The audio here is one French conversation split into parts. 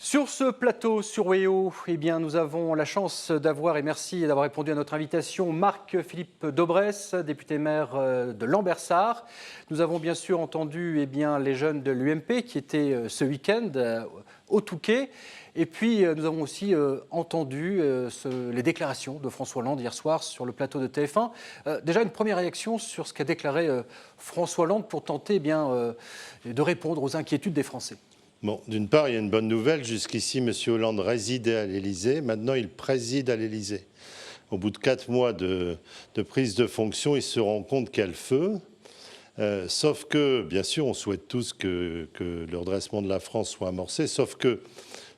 Sur ce plateau sur WEO, eh bien, nous avons la chance d'avoir, et merci d'avoir répondu à notre invitation, Marc-Philippe Daubresse, député maire de Lambersart. Nous avons bien sûr entendu les jeunes de l'UMP qui étaient ce week-end au Touquet. Et puis, nous avons aussi entendu les déclarations de François Hollande hier soir sur le plateau de TF1. Déjà, une première réaction sur ce qu'a déclaré François Hollande pour tenter de répondre aux inquiétudes des Français. Bon, d'une part, il y a une bonne nouvelle. Jusqu'ici, M. Hollande résidait à l'Élysée. Maintenant, il préside à l'Élysée. Au bout de 4 mois de prise de fonction, il se rend compte qu'il y a le feu. Sauf que, bien sûr, on souhaite tous que le redressement de la France soit amorcé. Sauf que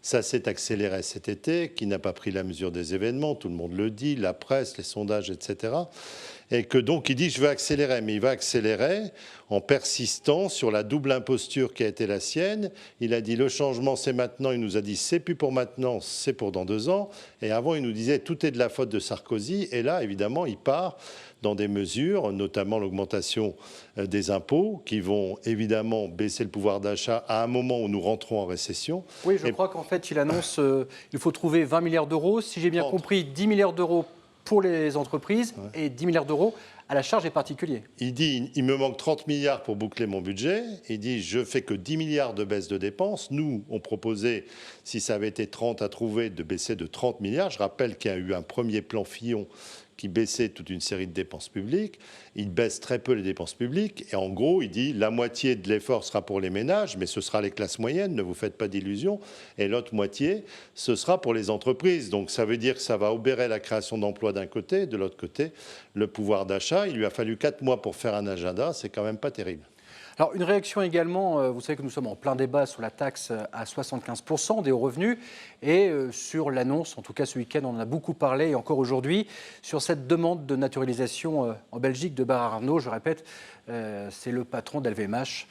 ça s'est accéléré cet été, qui n'a pas pris la mesure des événements. Tout le monde le dit, la presse, les sondages, etc. Et que donc il dit je vais accélérer, mais il va accélérer en persistant sur la double imposture qui a été la sienne. Il a dit le changement c'est maintenant, il nous a dit c'est plus pour maintenant, c'est pour dans 2 ans. Et avant il nous disait tout est de la faute de Sarkozy. Et là évidemment il part dans des mesures, notamment l'augmentation des impôts, qui vont évidemment baisser le pouvoir d'achat à un moment où nous rentrons en récession. Oui, je crois qu'en fait il annonce qu'il faut trouver 20 milliards d'euros, si j'ai bien compris 10 milliards d'euros pour les entreprises et 10 milliards d'euros à la charge des particuliers. Il dit, il me manque 30 milliards pour boucler mon budget. Il dit, je fais que 10 milliards de baisse de dépenses. Nous, on proposait, si ça avait été 30 à trouver, de baisser de 30 milliards. Je rappelle qu'il y a eu un premier plan Fillon qui baissait toute une série de dépenses publiques. Il baisse très peu les dépenses publiques. Et en gros, il dit la moitié de l'effort sera pour les ménages, mais ce sera les classes moyennes, ne vous faites pas d'illusions. Et l'autre moitié, ce sera pour les entreprises. Donc ça veut dire que ça va obérer la création d'emplois d'un côté, de l'autre côté, le pouvoir d'achat. Il lui a fallu 4 mois pour faire un agenda, c'est quand même pas terrible. Alors, une réaction également, vous savez que nous sommes en plein débat sur la taxe à 75% des hauts revenus et sur l'annonce, en tout cas ce week-end, on en a beaucoup parlé et encore aujourd'hui, sur cette demande de naturalisation en Belgique de Bernard Arnault. Je répète, c'est le patron d'LVMH.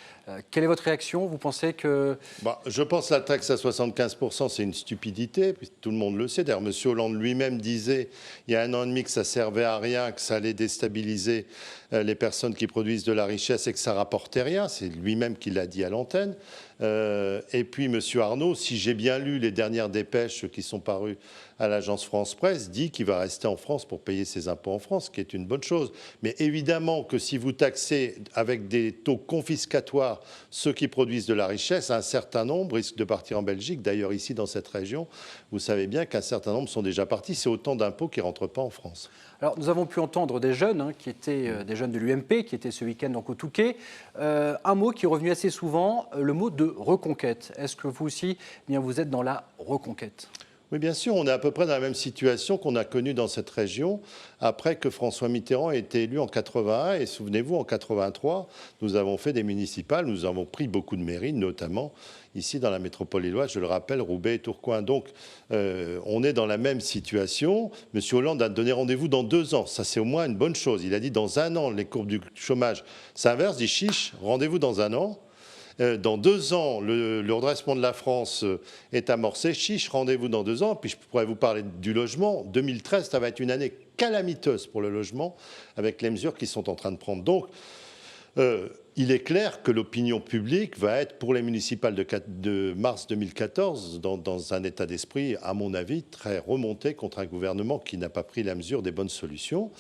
Quelle est votre réaction? Vous pensez que... Je pense que la taxe à 75%, c'est une stupidité, tout le monde le sait. D'ailleurs, M. Hollande lui-même disait il y a 1 an et demi que ça servait à rien, que ça allait déstabiliser les personnes qui produisent de la richesse et que ça rapportait rien. C'est lui-même qui l'a dit à l'antenne. Et puis M. Arnault, si j'ai bien lu les dernières dépêches qui sont parues à l'agence France-Presse, dit qu'il va rester en France pour payer ses impôts en France, ce qui est une bonne chose. Mais évidemment que si vous taxez avec des taux confiscatoires ceux qui produisent de la richesse, un certain nombre risquent de partir en Belgique. D'ailleurs, ici, dans cette région, vous savez bien qu'un certain nombre sont déjà partis. C'est autant d'impôts qui ne rentrent pas en France. Alors, nous avons pu entendre des jeunes, qui étaient des jeunes de l'UMP, qui étaient ce week-end donc au Touquet. Un mot qui est revenu assez souvent, le mot de reconquête. Est-ce que vous aussi, vous êtes dans la reconquête ? Oui, bien sûr, on est à peu près dans la même situation qu'on a connue dans cette région après que François Mitterrand ait été élu en 81. Et souvenez-vous, en 83, nous avons fait des municipales, nous avons pris beaucoup de mairies, notamment ici dans la métropole lilloise, je le rappelle, Roubaix et Tourcoing. Donc, on est dans la même situation. M. Hollande a donné rendez-vous dans 2 ans. Ça, c'est au moins une bonne chose. Il a dit dans 1 an, les courbes du chômage s'inversent. Il dit chiche, rendez-vous dans 1 an. Dans 2 ans, le redressement de la France est amorcé. Chiche, rendez-vous dans 2 ans. Puis je pourrais vous parler du logement. 2013, ça va être une année calamiteuse pour le logement avec les mesures qui sont en train de prendre. Donc, il est clair que l'opinion publique va être pour les municipales de mars 2014 dans un état d'esprit, à mon avis, très remonté contre un gouvernement qui n'a pas pris la mesure des bonnes solutions.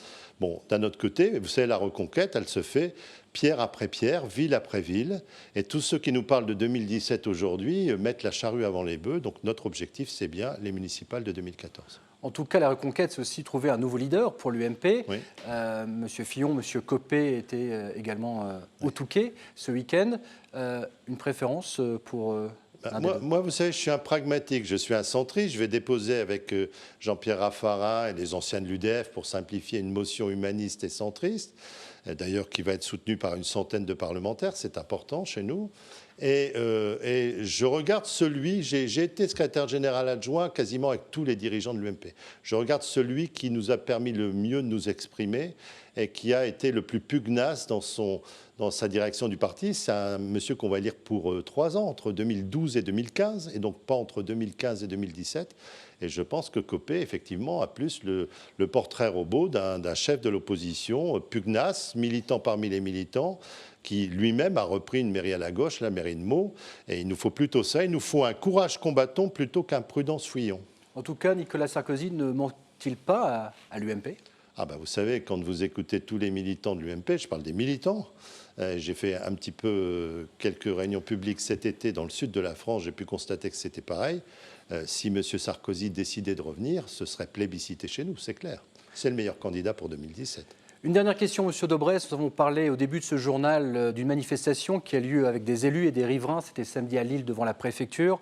Bon, d'un autre côté, vous savez, la reconquête, elle se fait pierre après pierre, ville après ville. Et tous ceux qui nous parlent de 2017 aujourd'hui mettent la charrue avant les bœufs. Donc notre objectif, c'est bien les municipales de 2014. En tout cas, la reconquête, c'est aussi trouver un nouveau leader pour l'UMP. Oui. Monsieur Fillon, Monsieur Copé étaient également au Touquet ce week-end. Une préférence pour... Moi, vous savez, je suis un pragmatique, je suis un centriste. Je vais déposer avec Jean-Pierre Raffarin et les anciens de l'UDF pour simplifier une motion humaniste et centriste, d'ailleurs qui va être soutenue par une centaine de parlementaires, c'est important chez nous. Et je regarde celui, j'ai été secrétaire général adjoint quasiment avec tous les dirigeants de l'UMP. Je regarde celui qui nous a permis le mieux de nous exprimer et qui a été le plus pugnace dans sa direction du parti. C'est un monsieur qu'on va élire pour 3 ans, entre 2012 et 2015, et donc pas entre 2015 et 2017. Et je pense que Copé, effectivement, a plus le portrait robot d'un chef de l'opposition, pugnace, militant parmi les militants, qui lui-même a repris une mairie à la gauche, la mairie de Meaux. Et il nous faut plutôt ça, il nous faut un courage combattant plutôt qu'un prudence fuyant. En tout cas, Nicolas Sarkozy ne ment-il pas à l'UMP? Ah ben vous savez, quand vous écoutez tous les militants de l'UMP, je parle des militants, j'ai fait un petit peu quelques réunions publiques cet été dans le sud de la France, j'ai pu constater que c'était pareil. Si M. Sarkozy décidait de revenir, ce serait plébiscité chez nous, c'est clair. C'est le meilleur candidat pour 2017. Une dernière question, Monsieur Daubresse. Nous avons parlé au début de ce journal d'une manifestation qui a lieu avec des élus et des riverains. C'était samedi à Lille devant la préfecture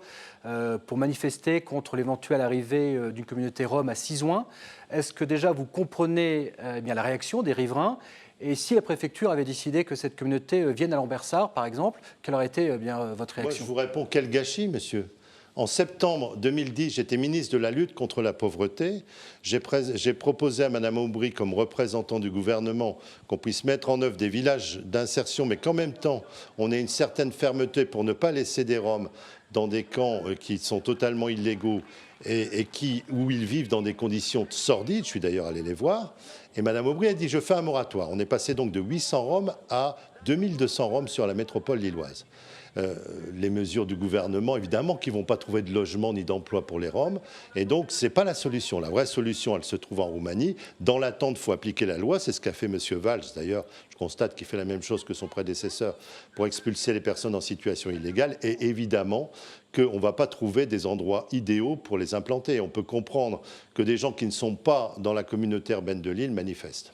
pour manifester contre l'éventuelle arrivée d'une communauté rome à Sizouin. Est-ce que déjà vous comprenez bien la réaction des riverains? Et si la préfecture avait décidé que cette communauté vienne à Lambersart, par exemple, quelle aurait été bien votre réaction? Moi, je vous réponds, quel gâchis, monsieur. En septembre 2010, j'étais ministre de la lutte contre la pauvreté. J'ai proposé à Mme Aubry, comme représentant du gouvernement, qu'on puisse mettre en œuvre des villages d'insertion, mais qu'en même temps, on ait une certaine fermeté pour ne pas laisser des Roms dans des camps qui sont totalement illégaux et où ils vivent dans des conditions sordides. Je suis d'ailleurs allé les voir. Et Mme Aubry a dit, je fais un moratoire. On est passé donc de 800 Roms à 2200 Roms sur la métropole lilloise. Les mesures du gouvernement, évidemment, qui ne vont pas trouver de logement ni d'emploi pour les Roms. Et donc, ce n'est pas la solution. La vraie solution, elle se trouve en Roumanie. Dans l'attente, il faut appliquer la loi. C'est ce qu'a fait M. Valls. D'ailleurs, je constate qu'il fait la même chose que son prédécesseur pour expulser les personnes en situation illégale. Et évidemment qu'on ne va pas trouver des endroits idéaux pour les implanter. On peut comprendre que des gens qui ne sont pas dans la communauté urbaine de Lille manifestent.